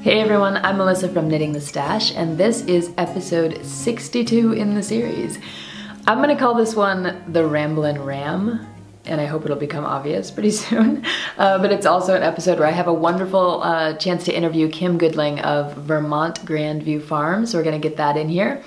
Hey everyone, I'm Melissa from Knitting the Stash, and this is episode 62 in the series. I'm gonna call this one the Ramblin Ram, and I hope it'll become obvious pretty soon. But it's also an episode where I have a wonderful chance to interview Kim Goodling of Vermont Grandview Farm, so we're gonna get that in here.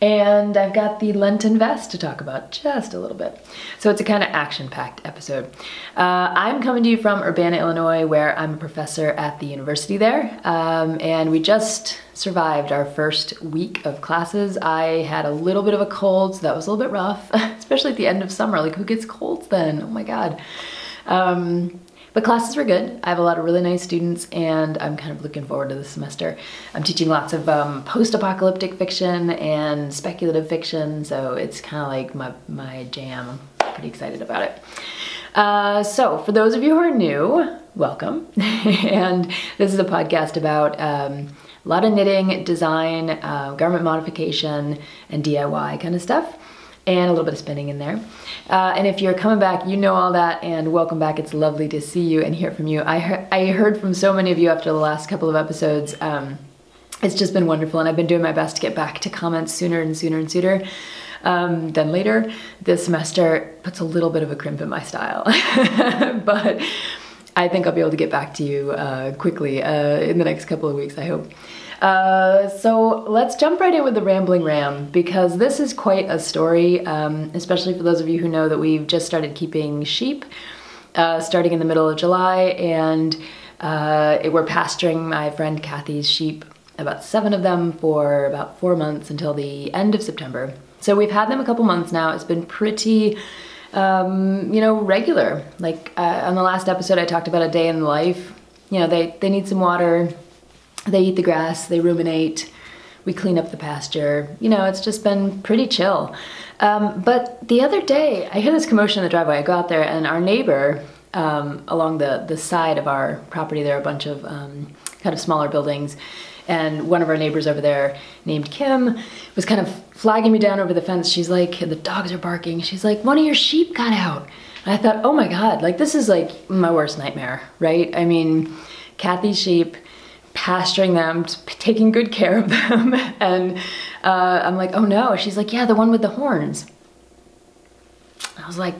And I've got the Lenten vest to talk about just a little bit. So it's a kind of action-packed episode. I'm coming to you from Urbana, Illinois, where I'm a professor at the university there. And we just survived our first week of classes. I had a little bit of a cold, so that was a little bit rough, especially at the end of summer. Like, who gets colds then? Oh my God. But classes were good. I have a lot of really nice students, and I'm kind of looking forward to this semester. I'm teaching lots of post-apocalyptic fiction and speculative fiction, so it's kind of like my jam. I'm pretty excited about it. So for those of you who are new, welcome. And this is a podcast about a lot of knitting, design, garment modification, and DIY kind of stuff. And a little bit of spinning in there. And if you're coming back, you know all that, and welcome back. It's lovely to see you and hear from you. I heard from so many of you after the last couple of episodes. It's just been wonderful, and I've been doing my best to get back to comments sooner and sooner and sooner than later. This semester puts a little bit of a crimp in my style, but I think I'll be able to get back to you quickly in the next couple of weeks, I hope. So let's jump right in with the Ramblin Ram, because this is quite a story, especially for those of you who know that we've just started keeping sheep starting in the middle of July, and we're pasturing my friend Kathy's sheep, about 7 of them, for about 4 months until the end of September. So we've had them a couple months now. It's been pretty regular. Like on the last episode I talked about a day in the life. You know, they need some water. They eat the grass, they ruminate, we clean up the pasture. You know, it's just been pretty chill. But the other day, I hear this commotion in the driveway. I go out there, and our neighbor, along the side of our property, there are a bunch of kind of smaller buildings, and one of our neighbors over there, named Kim, was kind of flagging me down over the fence. She's like, the dogs are barking. She's like, one of your sheep got out. And I thought, oh my God, like this is like my worst nightmare, right? I mean, Kathy's sheep, pasturing them, taking good care of them, and I'm like, oh no. She's like, yeah, the one with the horns. I was like,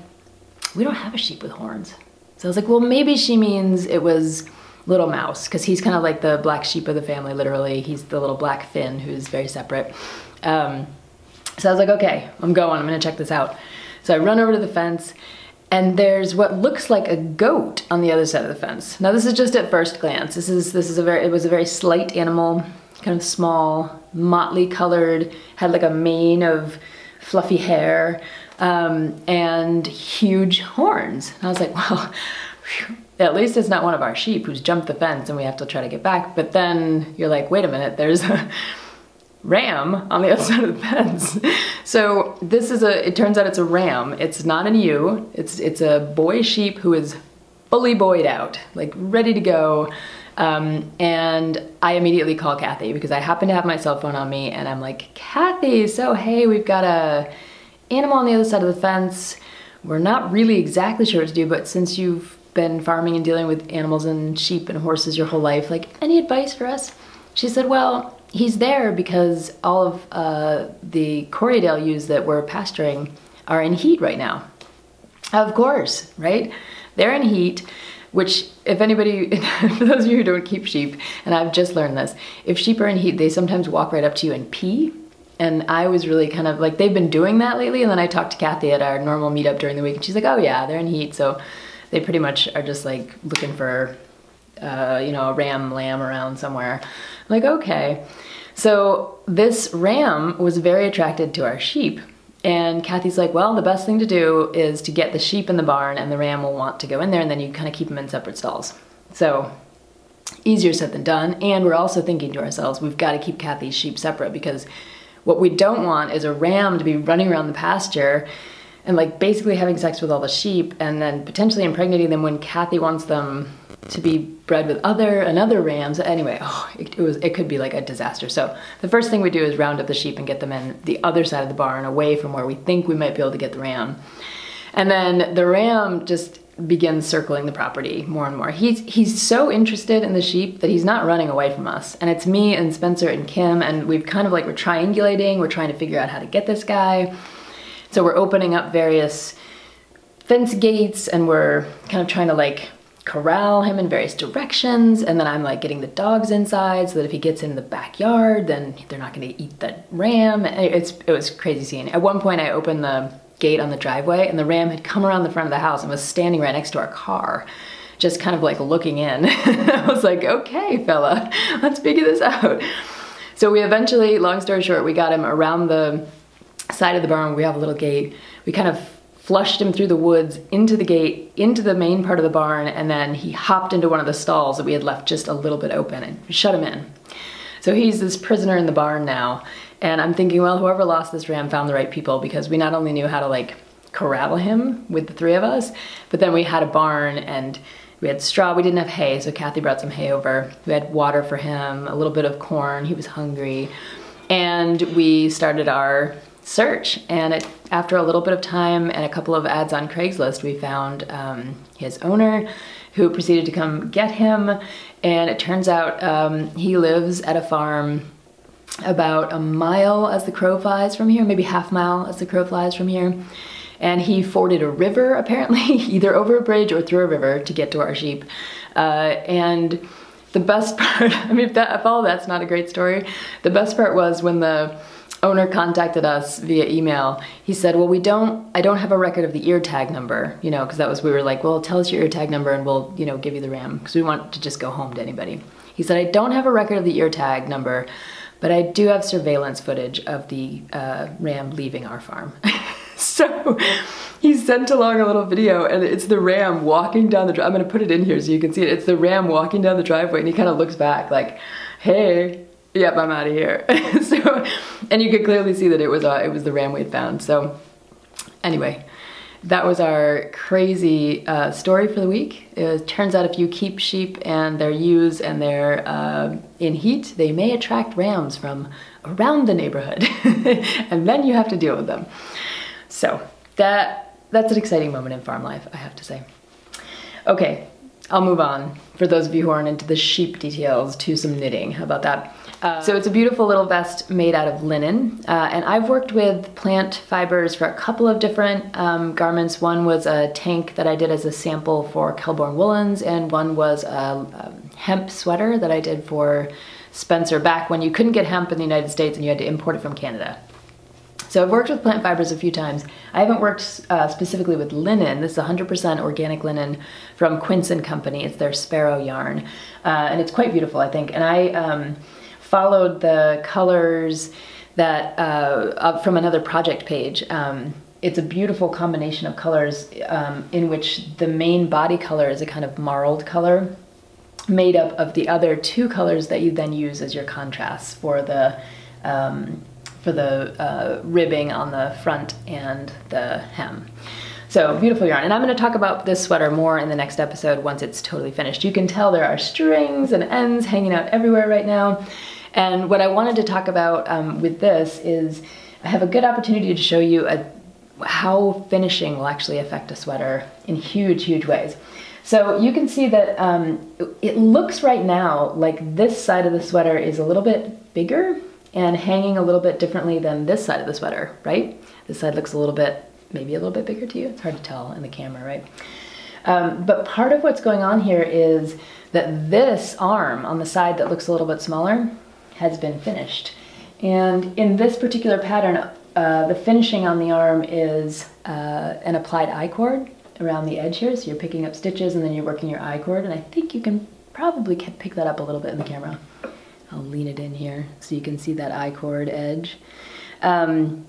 we don't have a sheep with horns. So I was like, well, maybe she means it was Little Mouse, because he's kind of like the black sheep of the family, literally. He's the little black Finn who's very separate. So I was like, okay, I'm gonna check this out. So I run over to the fence, and there's what looks like a goat on the other side of the fence. Now this is just at first glance. It was a very slight animal, kind of small, motley colored, had like a mane of fluffy hair, and huge horns. And I was like, well, whew, at least it's not one of our sheep who's jumped the fence and we have to try to get back. But then you're like, wait a minute, there's a ram on the other side of the fence. So this is it turns out it's a ram. It's not an ewe. It's a boy sheep who is fully boyed out, like ready to go. And I immediately call Kathy, because I happen to have my cell phone on me, and I'm like, Kathy, so hey, we've got a animal on the other side of the fence. We're not really exactly sure what to do, but since you've been farming and dealing with animals and sheep and horses your whole life, like, any advice for us? She said, well, he's there because all of the Corriedale ewes that we're pasturing are in heat right now. Of course, right? They're in heat, which, if anybody, for those of you who don't keep sheep, and I've just learned this, if sheep are in heat, they sometimes walk right up to you and pee. And I was really kind of like, they've been doing that lately, and then I talked to Kathy at our normal meetup during the week, and she's like, oh yeah, they're in heat, so they pretty much are just like looking for a lamb around somewhere. I'm like, okay. So this ram was very attracted to our sheep, and Kathy's like, well, the best thing to do is to get the sheep in the barn, and the ram will want to go in there, and then you kind of keep them in separate stalls. So easier said than done. And we're also thinking to ourselves, we've got to keep Kathy's sheep separate, because what we don't want is a ram to be running around the pasture and like basically having sex with all the sheep, and then potentially impregnating them when Kathy wants them to be bred with another rams. Anyway, it could be like a disaster. So the first thing we do is round up the sheep and get them in the other side of the barn, away from where we think we might be able to get the ram. And then the ram just begins circling the property more and more. He's so interested in the sheep that he's not running away from us. And it's me and Spencer and Kim, and we've kind of like, we're triangulating, we're trying to figure out how to get this guy. So we're opening up various fence gates, and we're kind of trying to like corral him in various directions, and then I'm like getting the dogs inside so that if he gets in the backyard, then they're not going to eat the ram. It was crazy scene. At one point I opened the gate on the driveway, and the ram had come around the front of the house and was standing right next to our car, just kind of like looking in. I was like, okay fella, let's figure this out. So we eventually, long story short, we got him around the side of the barn. We have a little gate. We kind of flushed him through the woods into the gate, into the main part of the barn, and then he hopped into one of the stalls that we had left just a little bit open, and we shut him in. So he's this prisoner in the barn now, and I'm thinking, well, whoever lost this ram found the right people, because we not only knew how to like corral him with the three of us, but then we had a barn and we had straw. We didn't have hay, so Kathy brought some hay over. We had water for him, a little bit of corn. He was hungry, and we started our search. And after a little bit of time and a couple of ads on Craigslist, we found his owner, who proceeded to come get him. And it turns out he lives at a farm about a mile as the crow flies from here, maybe half mile as the crow flies from here. And he forded a river, apparently, either over a bridge or through a river to get to our sheep. And the best part, I mean, if all that's not a great story, the best part was when the owner contacted us via email. He said, well, I don't have a record of the ear tag number, you know, because we were like, well, tell us your ear tag number and we'll, you know, give you the ram, because we want to just go home to anybody. He said, I don't have a record of the ear tag number, but I do have surveillance footage of the ram leaving our farm. So he sent along a little video, and it's the ram walking down the driveway. I'm gonna put it in here so you can see it. It's the ram walking down the driveway, and he kind of looks back like, hey, yep, I'm out of here. So, and you could clearly see that it was the ram we had found. So anyway, that was our crazy story for the week. It turns out if you keep sheep and they're used and they're in heat, they may attract rams from around the neighborhood. And then you have to deal with them. So that's an exciting moment in farm life, I have to say. Okay, I'll move on, for those of you who aren't into the sheep details, to some knitting. How about that? So it's a beautiful little vest made out of linen, and I've worked with plant fibers for a couple of different garments. One was a tank that I did as a sample for Kelborn Woolens, and one was a hemp sweater that I did for Spencer back when you couldn't get hemp in the United States and you had to import it from Canada. So I've worked with plant fibers a few times. I haven't worked specifically with linen. This is 100% organic linen from Quince & Company. It's their Sparrow yarn, and it's quite beautiful, I think. And I followed the colors that up from another project page. It's a beautiful combination of colors in which the main body color is a kind of marled color made up of the other two colors that you then use as your contrasts for the ribbing on the front and the hem. So beautiful yarn. And I'm going to talk about this sweater more in the next episode once it's totally finished. You can tell there are strings and ends hanging out everywhere right now. And what I wanted to talk about with this is I have a good opportunity to show you how finishing will actually affect a sweater in huge, huge ways. So you can see that it looks right now like this side of the sweater is a little bit bigger and hanging a little bit differently than this side of the sweater, right? This side looks a little bit, maybe a little bit bigger to you. It's hard to tell in the camera, right? But part of what's going on here is that this arm on the side that looks a little bit smaller has been finished. And in this particular pattern, the finishing on the arm is an applied I-cord around the edge here. So you're picking up stitches and then you're working your I-cord. And I think you can probably pick that up a little bit in the camera. I'll lean it in here so you can see that I-cord edge. And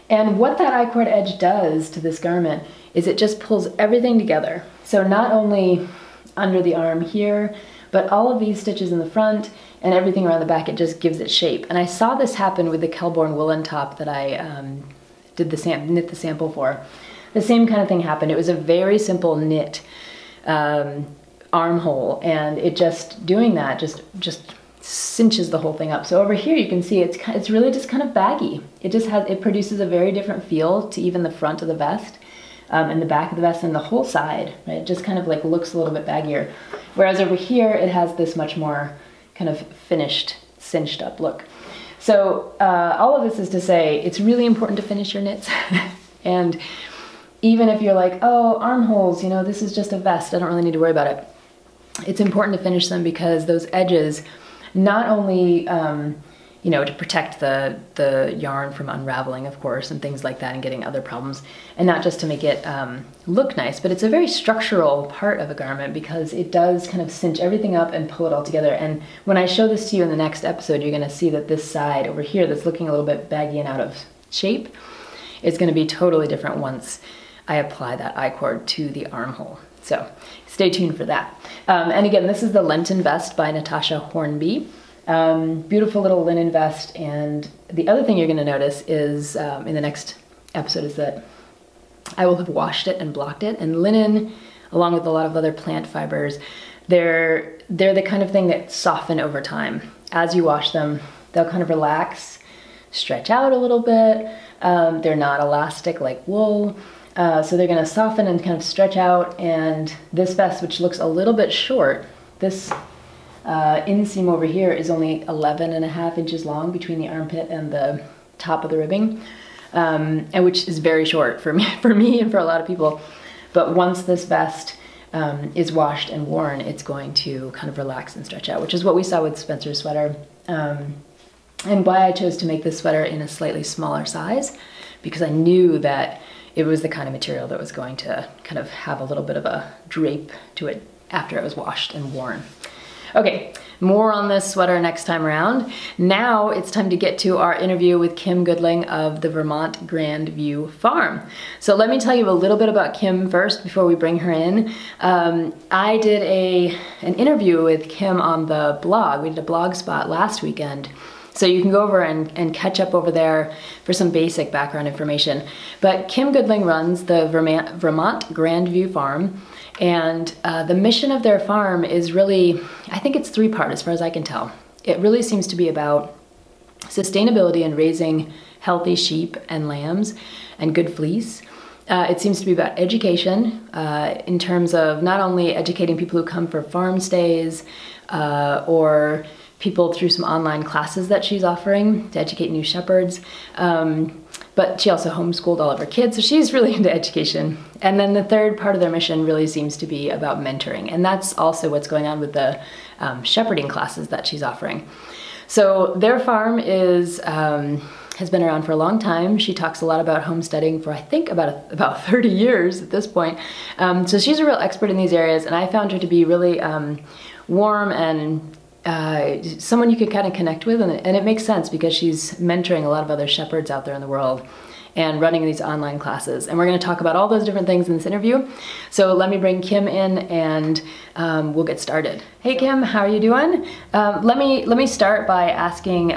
what that I-cord edge does to this garment is it just pulls everything together. So not only under the arm here, but all of these stitches in the front and everything around the back, it just gives it shape. And I saw this happen with the Kelborn woolen top that I knit the sample for. The same kind of thing happened. It was a very simple knit armhole, and it just doing that just cinches the whole thing up. So over here you can see it's really just kind of baggy. It produces a very different feel to even the front of the vest in the back of the vest and the whole side, right? It just kind of like looks a little bit baggier. Whereas over here, it has this much more kind of finished, cinched up look. So all of this is to say, it's really important to finish your knits. And even if you're like, oh, armholes, you know, this is just a vest, I don't really need to worry about it. It's important to finish them because those edges, not only, you know, to protect the yarn from unraveling, of course, and things like that, and getting other problems, and not just to make it look nice, but it's a very structural part of a garment because it does kind of cinch everything up and pull it all together. And when I show this to you in the next episode, you're gonna see that this side over here that's looking a little bit baggy and out of shape is gonna be totally different once I apply that I-cord to the armhole. So stay tuned for that. And again, this is the Lenten Vest by Natasha Hornby. Beautiful little linen vest. And the other thing you're gonna notice is, in the next episode, is that I will have washed it and blocked it. And linen, along with a lot of other plant fibers, they're the kind of thing that soften over time. As you wash them, they'll kind of relax, stretch out a little bit. They're not elastic like wool. So they're gonna soften and kind of stretch out, and this vest, which looks a little bit short, this inseam over here is only 11.5 inches long between the armpit and the top of the ribbing, and which is very short for me and for a lot of people. But once this vest is washed and worn, it's going to kind of relax and stretch out, which is what we saw with Spencer's sweater, and why I chose to make this sweater in a slightly smaller size, because I knew that it was the kind of material that was going to kind of have a little bit of a drape to it after it was washed and worn. Okay, more on this sweater next time around. Now it's time to get to our interview with Kim Goodling of the Vermont Grand View Farm. So let me tell you a little bit about Kim first before we bring her in. I did an interview with Kim on the blog. We did a blog spot last weekend. So you can go over and catch up over there for some basic background information. But Kim Goodling runs the Vermont Grand View Farm, and the mission of their farm is really, I think it's three-part as far as I can tell. It really seems to be about sustainability and raising healthy sheep and lambs and good fleece. It seems to be about education in terms of not only educating people who come for farm stays or people through some online classes that she's offering to educate new shepherds. But she also homeschooled all of her kids, so she's really into education. And then the third part of their mission really seems to be about mentoring, and that's also what's going on with the shepherding classes that she's offering. So their farm is has been around for a long time. She talks a lot about homesteading for I think about 30 years at this point. So she's a real expert in these areas, and I found her to be really warm and someone you could kind of connect with, and it makes sense because she's mentoring a lot of other shepherds out there in the world and running these online classes. And we're going to talk about all those different things in this interview. So let me bring Kim in and we'll get started. Hey Kim, how are you doing? Let me start by asking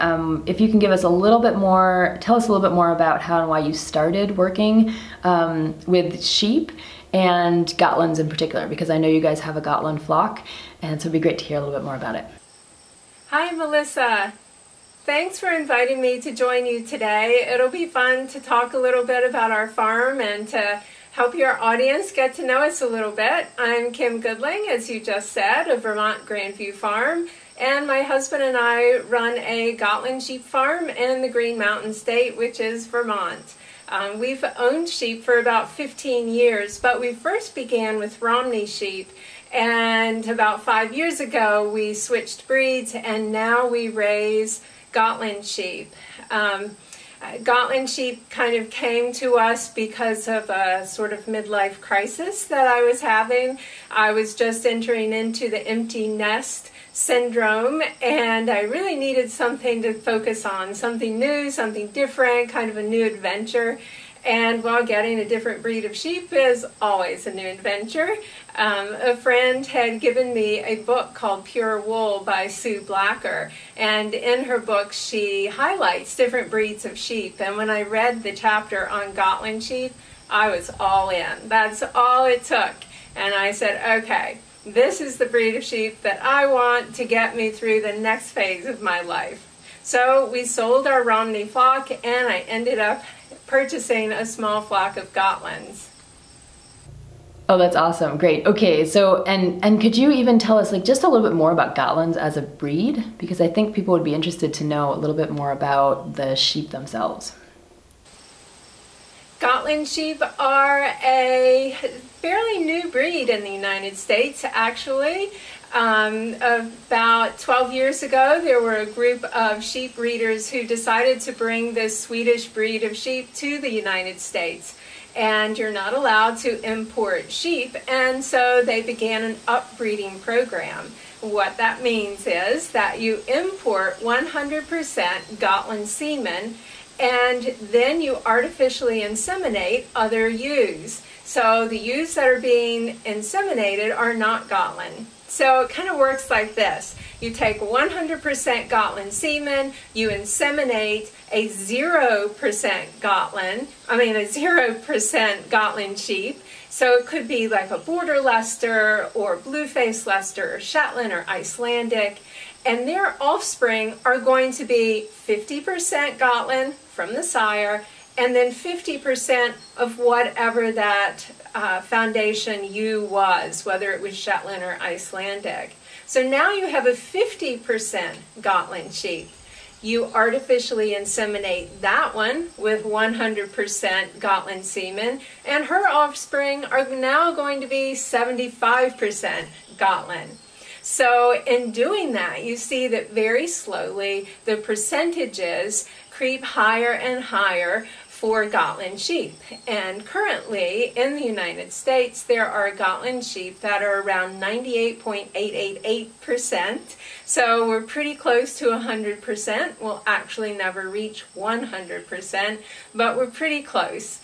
if you can give us a little bit more, tell us a little bit more about how and why you started working with sheep and Gatlins in particular, because I know you guys have a Gatlin flock, and so it'd be great to hear a little bit more about it. Hi Melissa, thanks for inviting me to join you today. It'll be fun to talk a little bit about our farm and to help your audience get to know us a little bit. I'm Kim Goodling, as you just said, of Vermont Grand View Farm, and my husband and I run a Gatlin sheep farm in the Green Mountain State, which is Vermont. We've owned sheep for about 15 years, but we first began with Romney sheep. And about 5 years ago, we switched breeds, and now we raise Gatlin sheep. Gatlin sheep kind of came to us because of a sort of midlife crisis that I was having. I was just entering into the empty nest syndrome, and I really needed something to focus on, something new, something different, kind of a new adventure. And while getting a different breed of sheep is always a new adventure, a friend had given me a book called Pure Wool by Sue Blacker, and in her book she highlights different breeds of sheep, and when I read the chapter on Gatlin sheep, I was all in. That's all it took, and I said, okay, this is the breed of sheep that I want to get me through the next phase of my life. So we sold our Romney flock, and I ended up purchasing a small flock of Gatlins. Oh, that's awesome. Great. Okay, so and could you even tell us like just a little bit more about Gatlins as a breed? Because I think people would be interested to know a little bit more about the sheep themselves. Gatlin sheep are a fairly new breed in the United States, actually. About 12 years ago, there were a group of sheep breeders who decided to bring this Swedish breed of sheep to the United States. And you're not allowed to import sheep, and so they began an upbreeding program. What that means is that you import 100% Gatlin semen, and then you artificially inseminate other ewes. So the ewes that are being inseminated are not Gatlin. So it kind of works like this. You take 100% Gatlin semen, you inseminate a 0% Gatlin sheep. So it could be like a border Leicester or blue-faced Leicester or Shetland or Icelandic. And their offspring are going to be 50% Gatlin from the sire, and then 50% of whatever that foundation ewe was, whether it was Shetland or Icelandic. So now you have a 50% Gatlin sheep. You artificially inseminate that one with 100% Gatlin semen, and her offspring are now going to be 75% Gatlin. So in doing that, you see that very slowly the percentages creep higher and higher for Gatlin sheep. And currently in the United States, there are Gatlin sheep that are around 98.888%. So we're pretty close to 100%. We'll actually never reach 100%, but we're pretty close.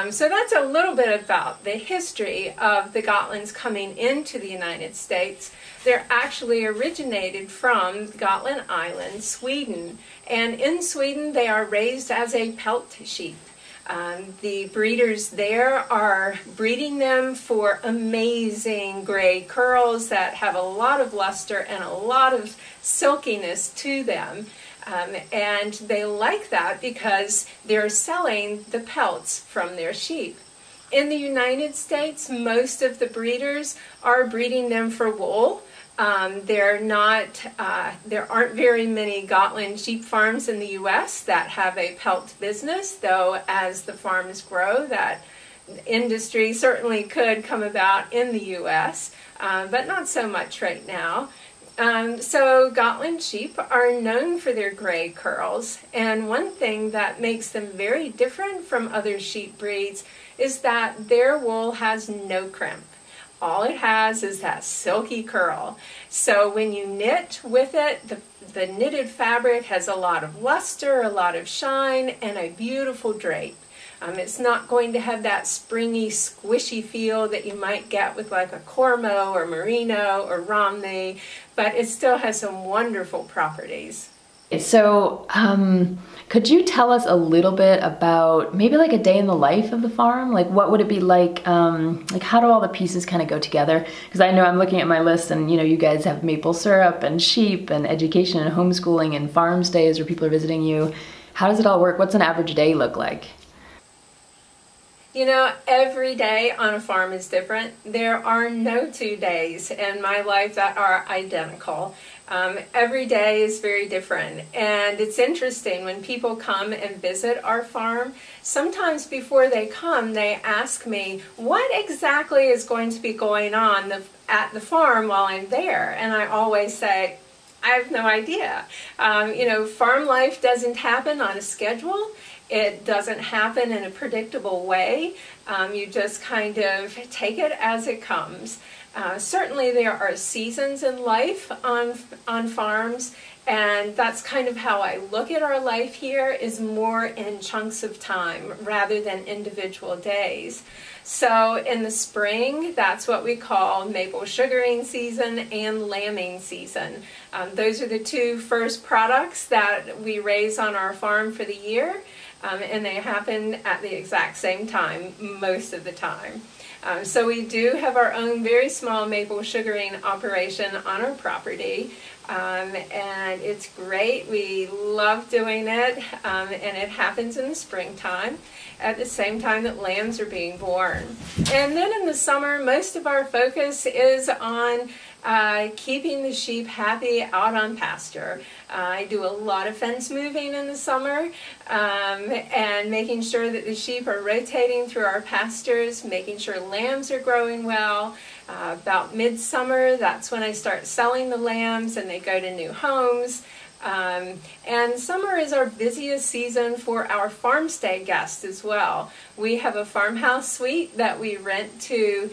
So that's a little bit about the history of the Gatlins coming into the United States. They're actually originated from Gatlin Island, Sweden. And in Sweden, they are raised as a pelt sheep. The breeders there are breeding them for amazing gray curls that have a lot of luster and a lot of silkiness to them. And they like that because they're selling the pelts from their sheep. In the United States, most of the breeders are breeding them for wool. There aren't very many Gatlin sheep farms in the U.S. that have a pelt business, though as the farms grow, that industry certainly could come about in the U.S., but not so much right now. So Gatlin sheep are known for their gray curls, and one thing that makes them very different from other sheep breeds is that their wool has no crimp. All it has is that silky curl. So when you knit with it, the knitted fabric has a lot of luster, a lot of shine, and a beautiful drape. It's not going to have that springy, squishy feel that you might get with like a Cormo or Merino or Romney, but it still has some wonderful properties. So, could you tell us a little bit about maybe like a day in the life of the farm? Like what would it be like how do all the pieces kind of go together? Because I know I'm looking at my list and you know, you guys have maple syrup and sheep and education and homeschooling and farm stays where people are visiting you. How does it all work? What's an average day look like? You know, every day on a farm is different. There are no 2 days in my life that are identical. Every day is very different, and it's interesting when people come and visit our farm. Sometimes before they come, they ask me what exactly is going to be going on at the farm while I'm there, and I always say, I have no idea. You know, farm life doesn't happen on a schedule. It doesn't happen in a predictable way. You just kind of take it as it comes. Certainly there are seasons in life on farms, and that's kind of how I look at our life here, is more in chunks of time rather than individual days. So in the spring, that's what we call maple sugaring season and lambing season. Those are the two first products that we raise on our farm for the year. And they happen at the exact same time most of the time. So we do have our own very small maple sugaring operation on our property. And it's great. We love doing it, and it happens in the springtime at the same time that lambs are being born. And then in the summer, most of our focus is on keeping the sheep happy out on pasture. I do a lot of fence moving in the summer, and making sure that the sheep are rotating through our pastures, making sure lambs are growing well. About midsummer, that's when I start selling the lambs and they go to new homes. And summer is our busiest season for our farm stay guests as well. We have a farmhouse suite that we rent to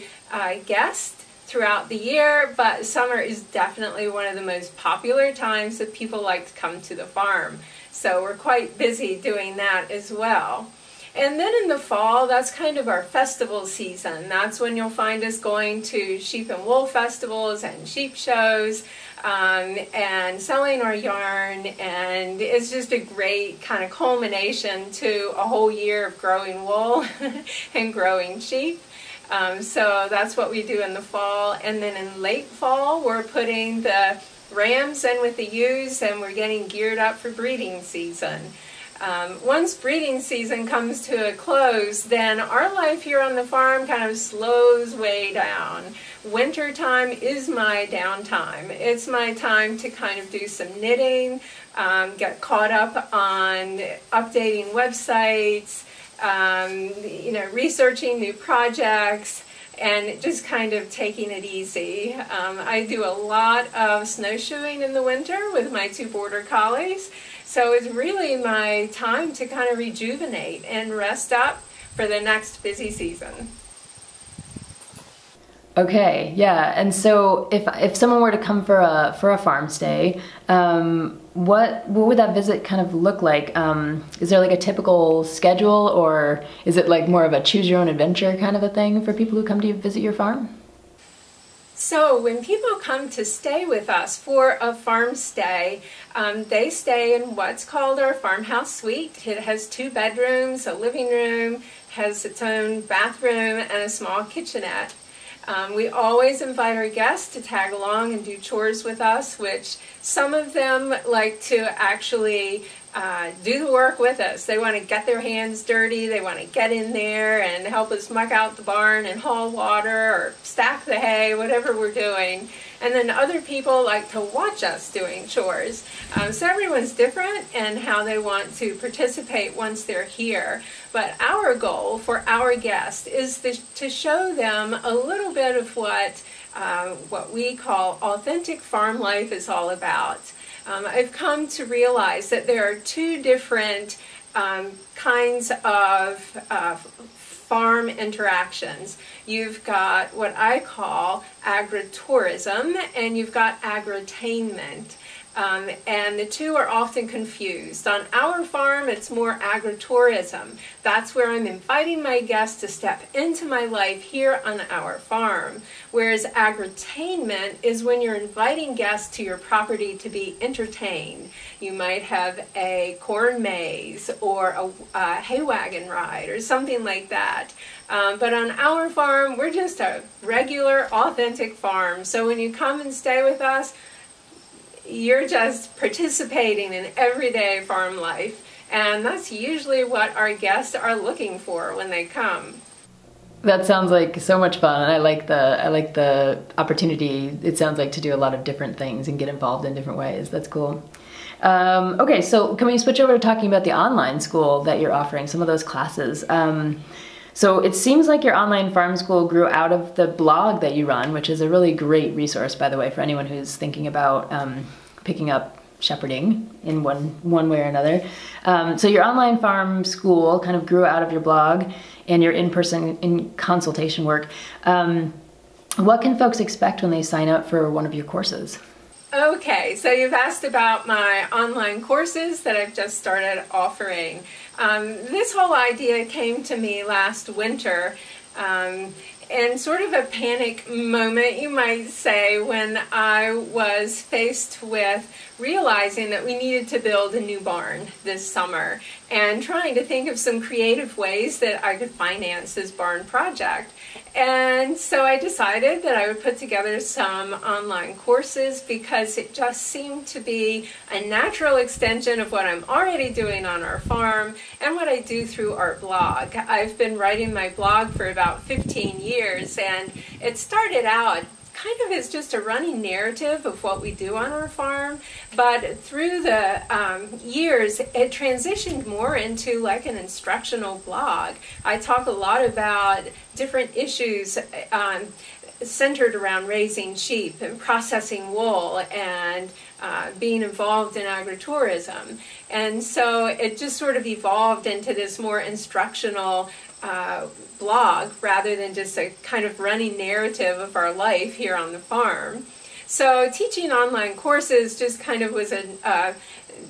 guests throughout the year, but summer is definitely one of the most popular times that people like to come to the farm. So we're quite busy doing that as well. And then in the fall, that's kind of our festival season. That's when you'll find us going to sheep and wool festivals and sheep shows, and selling our yarn. And it's just a great kind of culmination to a whole year of growing wool and growing sheep. So that's what we do in the fall. And then in late fall, we're putting the rams in with the ewes, and we're getting geared up for breeding season. Once breeding season comes to a close, then our life here on the farm kind of slows way down. Winter time is my downtime. It's my time to kind of do some knitting, get caught up on updating websites, researching new projects, and just kind of taking it easy. I do a lot of snowshoeing in the winter with my 2 border collies. So it's really my time to kind of rejuvenate and rest up for the next busy season. Okay, yeah. And so if someone were to come for a farm stay, what would that visit kind of look like? Is there like a typical schedule, or is it like more of a choose your own adventure kind of a thing for people who come to visit your farm? So when people come to stay with us for a farm stay, they stay in what's called our farmhouse suite. It has 2 bedrooms, a living room, has its own bathroom, and a small kitchenette. We always invite our guests to tag along and do chores with us, which some of them like to actually do the work with us. They want to get their hands dirty, they want to get in there and help us muck out the barn and haul water or stack the hay, whatever we're doing. And then other people like to watch us doing chores. So everyone's different in how they want to participate once they're here. But our goal for our guests is to show them a little bit of what we call authentic farm life is all about. I've come to realize that there are 2 different kinds of farm interactions. You've got what I call agritourism, and you've got agritainment. And the 2 are often confused. On our farm, it's more agritourism. That's where I'm inviting my guests to step into my life here on our farm. Whereas agritainment is when you're inviting guests to your property to be entertained. You might have a corn maze or a hay wagon ride or something like that. But on our farm, we're just a regular, authentic farm. So when you come and stay with us, you're just participating in everyday farm life, and that's usually what our guests are looking for when they come. That sounds like so much fun, and I like the opportunity, it sounds like, to do a lot of different things and get involved in different ways. That's cool. Okay, so can we switch over to talking about the online school that you're offering, some of those classes? So it seems like your online farm school grew out of the blog that you run, which is a really great resource, by the way, for anyone who's thinking about picking up shepherding in one way or another. So your online farm school kind of grew out of your blog and your in-person consultation work. What can folks expect when they sign up for one of your courses? Okay, so you've asked about my online courses that I've just started offering. This whole idea came to me last winter in sort of a panic moment, you might say, when I was faced with realizing that we needed to build a new barn this summer and trying to think of some creative ways that I could finance this barn project. And so I decided that I would put together some online courses because it just seemed to be a natural extension of what I'm already doing on our farm and what I do through our blog. I've been writing my blog for about 15 years, and it started out kind of as just a running narrative of what we do on our farm, but through the years it transitioned more into like an instructional blog. I talk a lot about different issues centered around raising sheep and processing wool and being involved in agritourism, and so it just sort of evolved into this more instructional blog rather than just a kind of running narrative of our life here on the farm. So teaching online courses just kind of was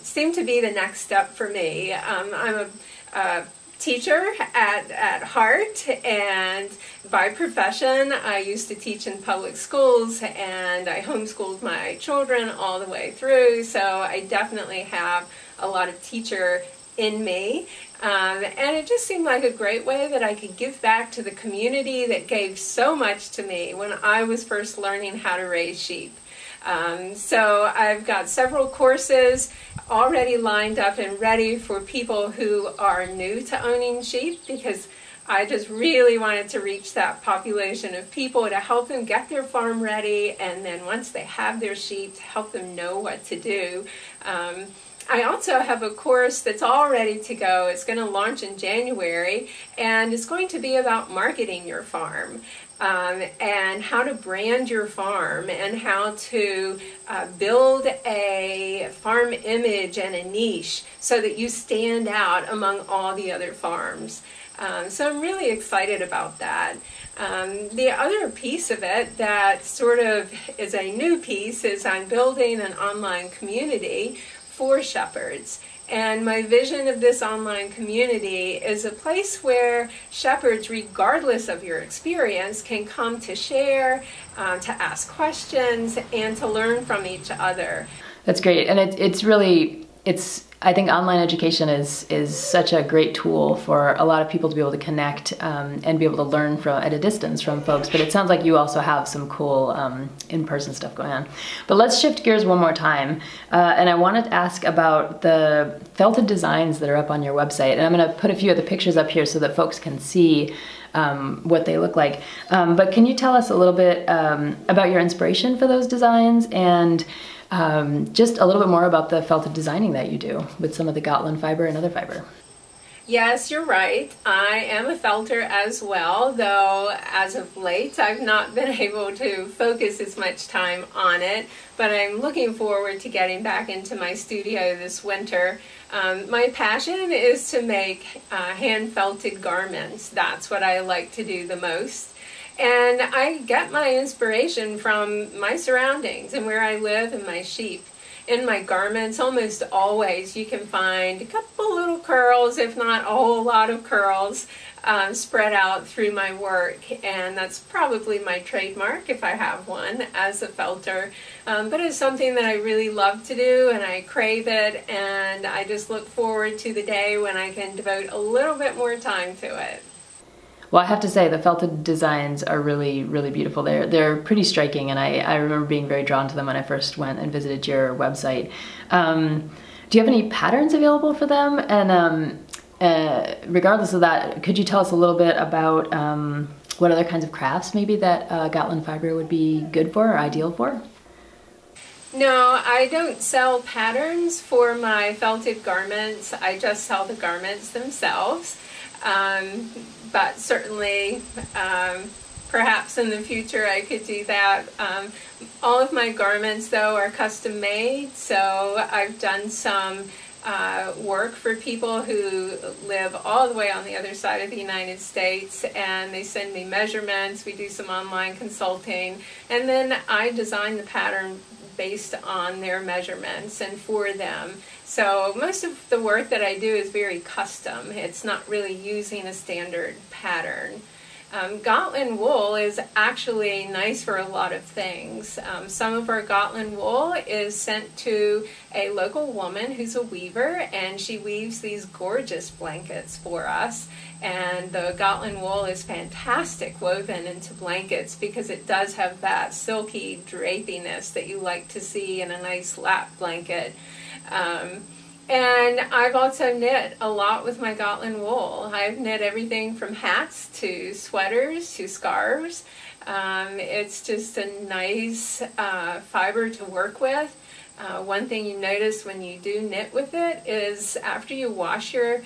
seemed to be the next step for me. I'm a teacher at heart, and by profession I used to teach in public schools, and I homeschooled my children all the way through, so I definitely have a lot of teacher in me. And it just seemed like a great way that I could give back to the community that gave so much to me when I was first learning how to raise sheep. So I've got several courses already lined up and ready for people who are new to owning sheep, because I just really wanted to reach that population of people to help them get their farm ready, and then once they have their sheep, to help them know what to do. I also have a course that's all ready to go. It's going to launch in January, and it's going to be about marketing your farm and how to brand your farm and how to build a farm image and a niche so that you stand out among all the other farms. So I'm really excited about that. The other piece of it that sort of is a new piece is I'm building an online community for shepherds. And my vision of this online community is a place where shepherds, regardless of your experience, can come to share, to ask questions, and to learn from each other. That's great. And it's really, I think online education is such a great tool for a lot of people to be able to connect and be able to learn at a distance from folks. But it sounds like you also have some cool in-person stuff going on. But let's shift gears one more time. And I wanted to ask about the Felton Designs that are up on your website. And I'm going to put a few of the pictures up here so that folks can see what they look like. But can you tell us a little bit about your inspiration for those designs, and just a little bit more about the felted designing that you do with some of the Gatlin fiber and other fiber? Yes, you're right. I am a felter as well, though as of late I've not been able to focus as much time on it, but I'm looking forward to getting back into my studio this winter. My passion is to make hand-felted garments. That's what I like to do the most. And I get my inspiration from my surroundings and where I live and my sheep. In my garments, almost always you can find a couple little curls, if not a whole lot of curls, spread out through my work. And that's probably my trademark, if I have one, as a felter. But it's something that I really love to do, and I crave it, and I just look forward to the day when I can devote a little bit more time to it. Well, I have to say the felted designs are really, really beautiful. They're pretty striking, and I remember being very drawn to them when I first went and visited your website. Do you have any patterns available for them? And regardless of that, could you tell us a little bit about what other kinds of crafts maybe that Gatlin fiber would be good for or ideal for? No, I don't sell patterns for my felted garments. I just sell the garments themselves. But certainly, perhaps in the future I could do that. All of my garments, though, are custom made, so I've done some work for people who live all the way on the other side of the United States, and they send me measurements. We do some online consulting, and then I design the pattern based on their measurements and for them. So most of the work that I do is very custom. It's not really using a standard pattern. Gatlin wool is actually nice for a lot of things. Some of our Gatlin wool is sent to a local woman who's a weaver, and she weaves these gorgeous blankets for us. And the Gatlin wool is fantastic woven into blankets because it does have that silky drapiness that you like to see in a nice lap blanket. And I've also knit a lot with my Gatlin wool. I've knit everything from hats to sweaters to scarves. It's just a nice fiber to work with. One thing you notice when you do knit with it is after you wash your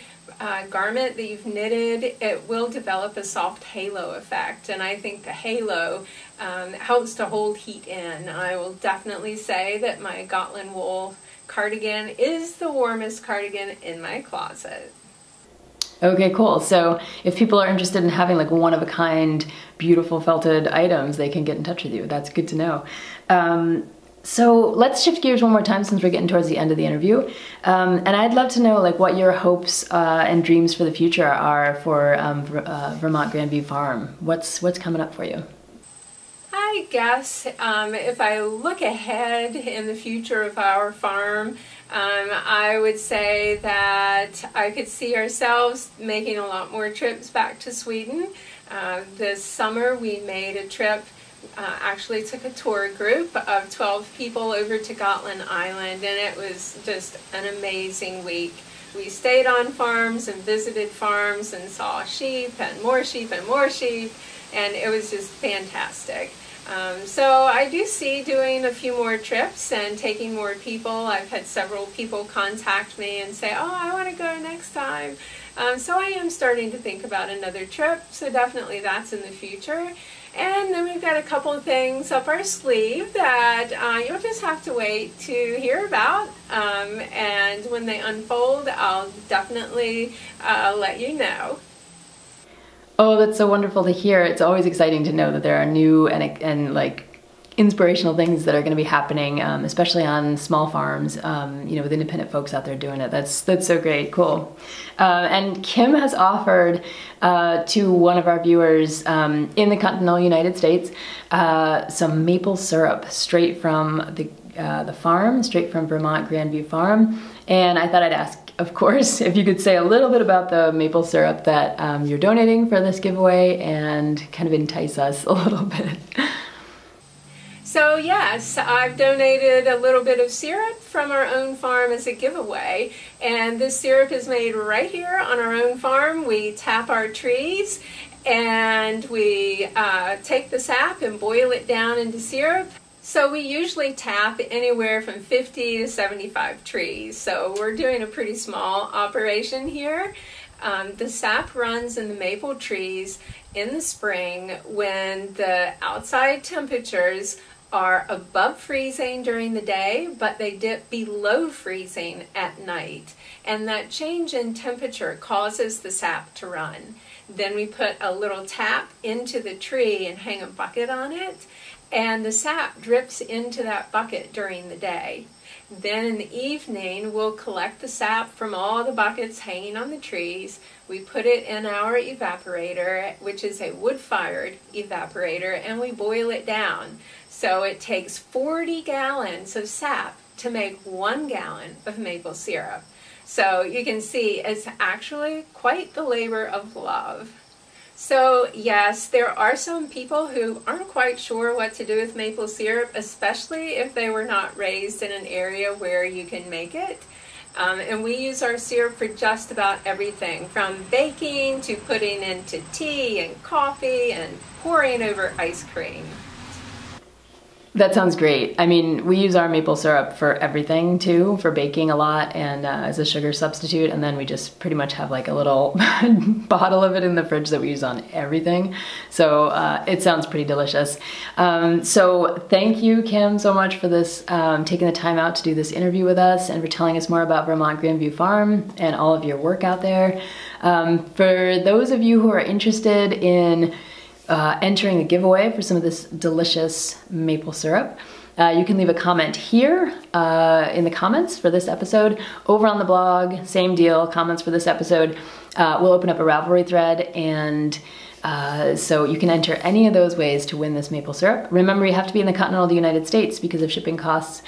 garment that you've knitted, it will develop a soft halo effect, and I think the halo helps to hold heat in. I will definitely say that my Gatlin wool cardigan is the warmest cardigan in my closet. Okay, cool. So if people are interested in having like one-of-a-kind, beautiful felted items, they can get in touch with you. That's good to know. So let's shift gears one more time since we're getting towards the end of the interview. And I'd love to know like what your hopes and dreams for the future are for Vermont Grandview Farm. What's coming up for you? I guess if I look ahead in the future of our farm, I would say that I could see ourselves making a lot more trips back to Sweden. This summer we made a trip, actually took a tour group of 12 people over to Gatlin Island, and it was just an amazing week. We stayed on farms and visited farms and saw sheep and more sheep and more sheep, and it was just fantastic. So I do see doing a few more trips and taking more people. I've had several people contact me and say, oh, I want to go next time. So I am starting to think about another trip, so definitely that's in the future. And then we've got a couple of things up our sleeve that you'll just have to wait to hear about. And when they unfold, I'll definitely let you know. Oh, that's so wonderful to hear. It's always exciting to know that there are new and like inspirational things that are going to be happening, especially on small farms, you know, with independent folks out there doing it. That's so great. Cool. And Kim has offered to one of our viewers in the continental United States some maple syrup straight from the farm, straight from Vermont Grandview Farm. And I thought I'd ask, of course, if you could say a little bit about the maple syrup that you're donating for this giveaway and kind of entice us a little bit. So yes, I've donated a little bit of syrup from our own farm as a giveaway, and this syrup is made right here on our own farm. We tap our trees and we take the sap and boil it down into syrup. So we usually tap anywhere from 50 to 75 trees, so we're doing a pretty small operation here. The sap runs in the maple trees in the spring when the outside temperatures are above freezing during the day, but they dip below freezing at night. And that change in temperature causes the sap to run. Then we put a little tap into the tree and hang a bucket on it, and the sap drips into that bucket during the day. Then in the evening, we'll collect the sap from all the buckets hanging on the trees. We put it in our evaporator, which is a wood-fired evaporator, and we boil it down. So it takes 40 gallons of sap to make 1 gallon of maple syrup. So you can see it's actually quite the labor of love. So yes, there are some people who aren't quite sure what to do with maple syrup, especially if they were not raised in an area where you can make it. And we use our syrup for just about everything, from baking to putting into tea and coffee and pouring over ice cream. That sounds great. I mean, we use our maple syrup for everything too, for baking a lot and as a sugar substitute, and then we just pretty much have like a little bottle of it in the fridge that we use on everything. So it sounds pretty delicious. So thank you, Kim, so much for this, taking the time out to do this interview with us and for telling us more about Vermont Grandview Farm and all of your work out there. For those of you who are interested in entering a giveaway for some of this delicious maple syrup, you can leave a comment here in the comments for this episode. Over on the blog, same deal, comments for this episode. We'll open up a Ravelry thread and So you can enter any of those ways to win this maple syrup. Remember, you have to be in the continental United States because of shipping costs.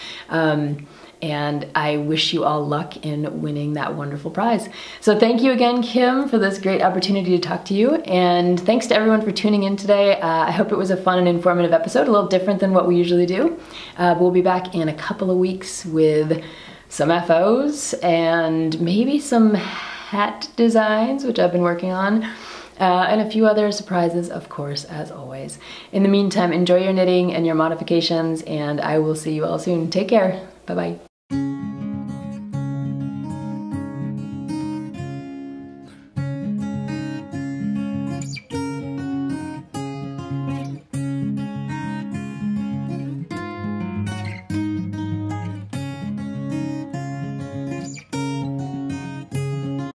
And I wish you all luck in winning that wonderful prize. So thank you again, Kim, for this great opportunity to talk to you. And thanks to everyone for tuning in today. I hope it was a fun and informative episode, a little different than what we usually do. We'll be back in a couple of weeks with some FOs and maybe some hat designs, which I've been working on. And a few other surprises, of course, as always. In the meantime, enjoy your knitting and your modifications, and I will see you all soon. Take care. Bye-bye.